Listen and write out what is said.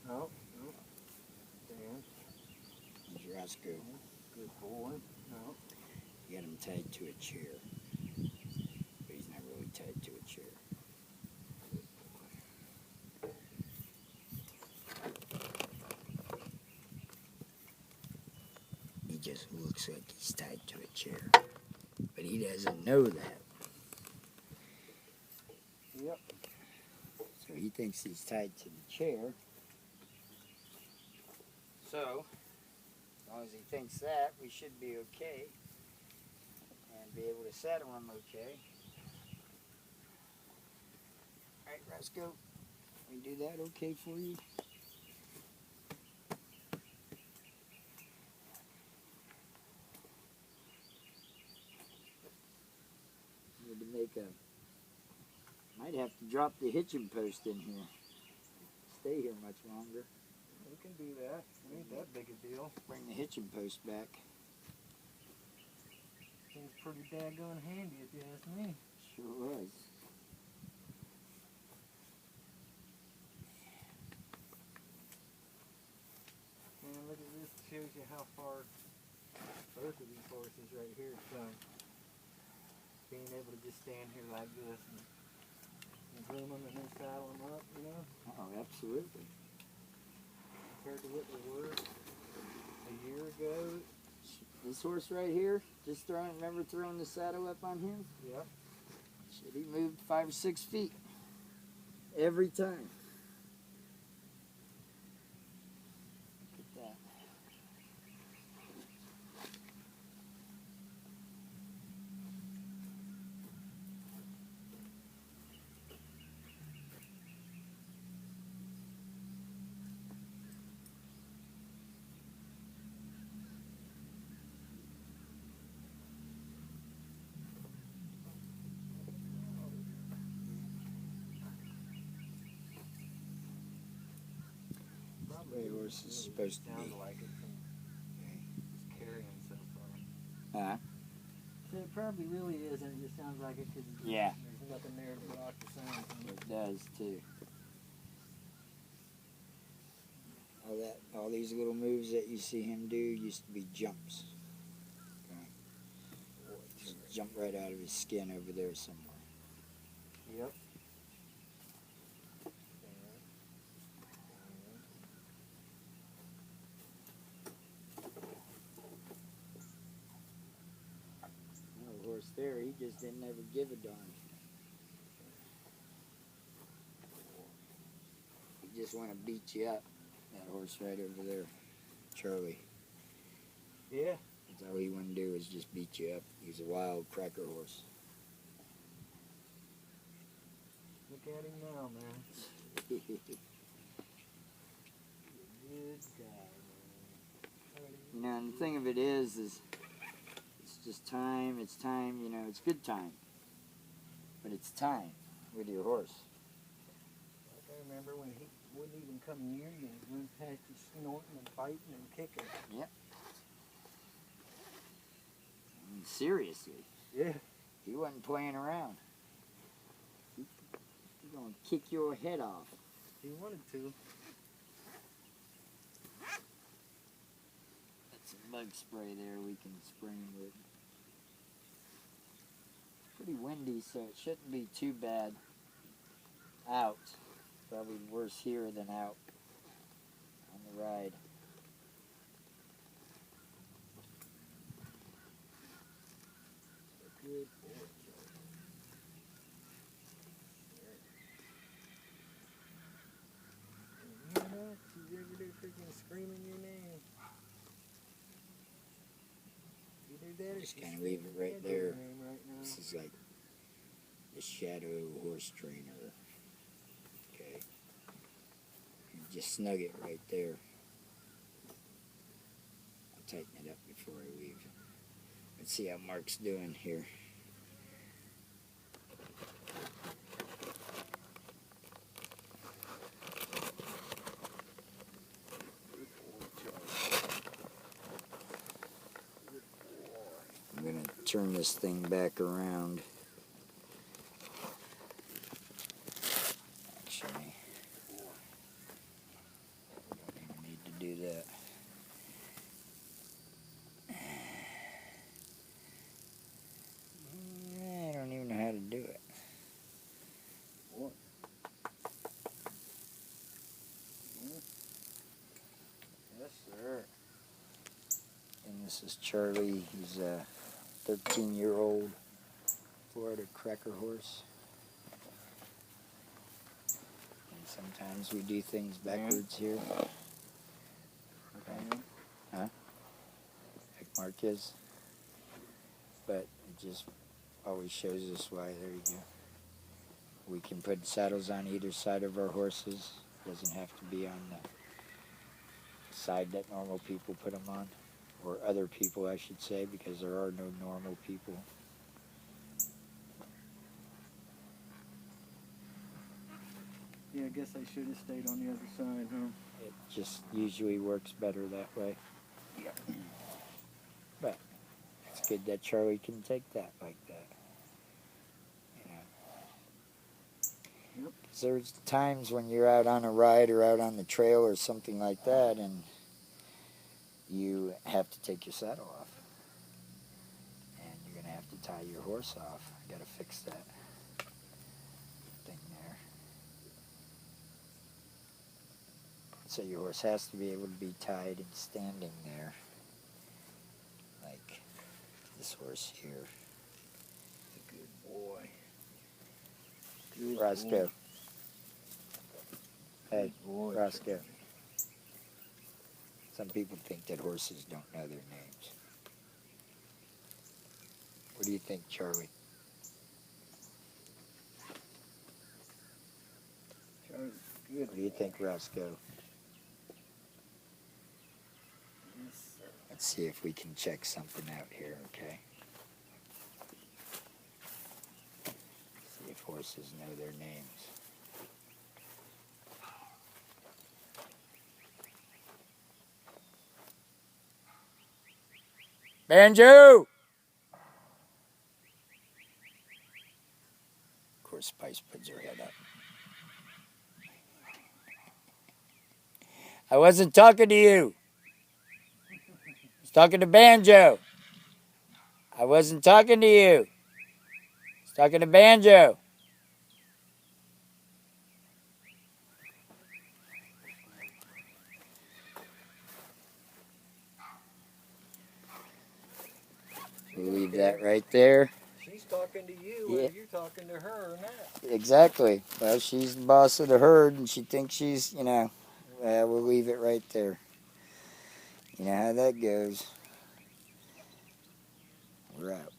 No, no. Stand. He's Roscoe. Good boy. No. You got him tied to a chair. But he's not really tied to a chair. He just looks like he's tied to a chair. But he doesn't know that. Yep. So he thinks he's tied to the chair. So, as long as he thinks that, we should be okay. And be able to settle him okay. Alright, Roscoe. We do that okay for you? Need to make a... Might have to drop the hitching post in here. Stay here much longer. We can do that. It ain't that big a deal. Bring the hitching post back. Seems pretty daggone handy if you ask me. Sure was. Man, look at this. Shows you how far both of these horses right here have come. Being able to just stand here like this and groom them and then saddle them up, you know? Oh, absolutely. Compared to what they were a year ago. This horse right here, just remember throwing the saddle up on him? Yep. Shit, he moved 5 or 6 feet. Every time. Look at that. Gray horse is supposed to be. Sounds like it from just carrying so far. Huh? So it probably really is, and it just sounds like it because Yeah. there's nothing there to block the sound from it. It does too. All these little moves that you see him do used to be jumps. Okay. Just jump right out of his skin over there somewhere. Yep. No horse there, he just didn't ever give a darn. He just want to beat you up. That horse right over there, Charlie. Yeah. That's all he wanted to do was just beat you up. He's a wild cracker horse. Look at him now, man. Good guy, man. You know, and the thing of it is it's just time, it's time, you know, it's good time. But it's time with your horse. Like I remember when he wouldn't even come near you and run past you snorting and biting and kicking. Yep. I mean, seriously. Yeah. He wasn't playing around. He's going to kick your head off. He wanted to. That's some bug spray there we can spray him with. Pretty windy, so it shouldn't be too bad out. Probably worse here than out on the ride. Good boy, Joe. You hear that? She's over there freaking screaming your name. You do that, Just or kind of she's leave it right screaming there. your name right now. This is like the shadow horse trainer. Okay. And just snug it right there. I'll tighten it up before I leave. Let's see how Mark's doing here. I'm going to turn this thing back around. Actually, This is Charlie. He's a 13-year-old Florida cracker horse. And sometimes we do things backwards here. Okay. Huh? Like Marquez. But it just always shows us why. There you go. We can put saddles on either side of our horses. Doesn't have to be on the side that normal people put them on. Or other people, I should say, because there are no normal people. Yeah, I guess I should have stayed on the other side, huh? It just usually works better that way. Yeah. But it's good that Charlie can take that like that. You know. Yep. 'Cause there's times when you're out on a ride or out on the trail or something like that, and you have to take your saddle off. And you're going to have to tie your horse off. Got to fix that thing there. So your horse has to be able to be tied and standing there. Like this horse here. Good boy. Good Roscoe. boy. Hey, Good boy. Roscoe. Some people think that horses don't know their names. What do you think, Charlie? Charlie's good. What do you think, Roscoe? Yes, sir. Let's see if we can check something out here, okay? See if horses know their names. Banjo! Of course, Spice puts her head up. I wasn't talking to you. I was talking to Banjo. I wasn't talking to you. I was talking to Banjo. We'll leave that right there. She's talking to you, Yeah. whether you're talking to her or not. Exactly. Well, she's the boss of the herd, and she thinks she's, we'll leave it right there. You know how that goes. We're out.